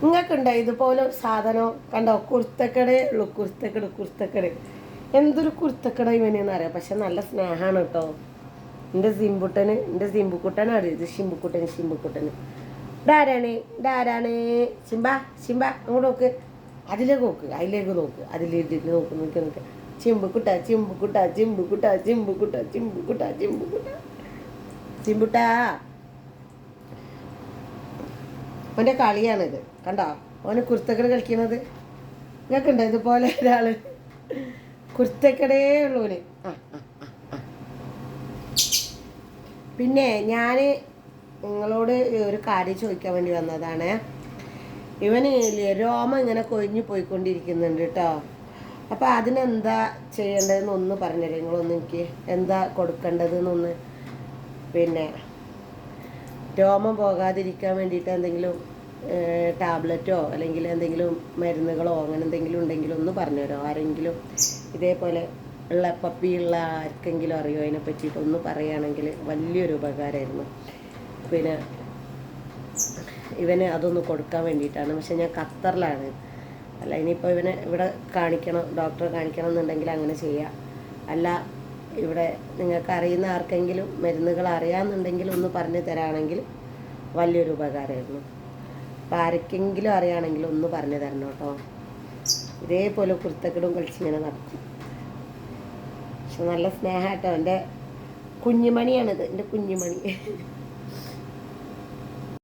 നിങ്ങൾക്കുണ്ടോ ഇതുപോലെ ഒരു സാധനം കണ്ടോ? കുർത്തക്കടേ ഉള്ളൂ, കുർത്തക്കട. എന്തൊരു കുർത്തക്കട ഇവനെന്ന് അറിയാം. പക്ഷെ നല്ല സ്നേഹമാണ് കേട്ടോ എൻ്റെ സിമ്പുക്കുട്ടനാണ് ഇത്. ശിമ്പുക്കുട്ടന് ഇതാരാണ്? ശിമ്പ അങ്ങോട്ട് നോക്ക്, അതിലേക്ക് നോക്ക്. ചിമ്പുട്ടാ അവൻ്റെ കളിയാണിത് കണ്ടോ? അവന് കുർത്തക്കട കളിക്കണത്. നിങ്ങൾക്കുണ്ടോ ഇതുപോലെ ഒരാള്? കുർത്തക്കടേ ഉള്ളൂന്. പിന്നെ ഞാൻ നിങ്ങളോട് ഒരു കാര്യം ചോദിക്കാൻ വേണ്ടി വന്നതാണ്. ഇവന് രോമം ഇങ്ങനെ കൊഴിഞ്ഞു പോയിക്കൊണ്ടിരിക്കുന്നുണ്ട് കേട്ടോ. അപ്പോൾ അതിനെന്താ ചെയ്യേണ്ടതെന്ന് ഒന്ന് പറഞ്ഞുതരാം. നിങ്ങളൊന്ന് എനിക്ക് എന്താ കൊടുക്കേണ്ടതെന്നൊന്ന്. പിന്നെ രോമം പോകാതിരിക്കാൻ വേണ്ടിയിട്ട് എന്തെങ്കിലും ടാബ്ലറ്റോ അല്ലെങ്കിൽ എന്തെങ്കിലും മരുന്നുകളോ അങ്ങനെ എന്തെങ്കിലും ഉണ്ടെങ്കിലും ഒന്ന് പറഞ്ഞുതരോ? ആരെങ്കിലും ഇതേപോലെ ഉള്ള പപ്പിയുള്ള ആർക്കെങ്കിലും അറിയോ അതിനെ പറ്റിയിട്ട് ഒന്ന് പറയുകയാണെങ്കിൽ വലിയൊരു ഉപകാരമായിരുന്നു. പിന്നെ ഇവന് അതൊന്ന് കൊടുക്കാൻ വേണ്ടിയിട്ടാണ്. പക്ഷെ ഞാൻ ഖത്തറിലാണ്. അല്ല ഇനിയിപ്പോൾ ഇവനെ ഇവിടെ ഡോക്ടറെ കാണിക്കണം എന്നുണ്ടെങ്കിൽ അങ്ങനെ ചെയ്യാം. അല്ല ഇവിടെ നിങ്ങൾക്ക് അറിയുന്ന ആർക്കെങ്കിലും മരുന്നുകൾ അറിയാമെന്നുണ്ടെങ്കിൽ ഒന്ന് പറഞ്ഞു തരാണെങ്കിൽ വലിയൊരു ഉപകാരമായിരുന്നു. അപ്പോൾ ആർക്കെങ്കിലും അറിയുകയാണെങ്കിൽ ഒന്ന് പറഞ്ഞു തരണം കേട്ടോ. ഇതേപോലെ കുർത്തക്കടും കളിച്ചിങ്ങനെ നടക്കും. പക്ഷെ നല്ല സ്നേഹം കേട്ടോ. എൻ്റെ കുഞ്ഞുമണിയാണിത്, എൻ്റെ കുഞ്ഞുമണി.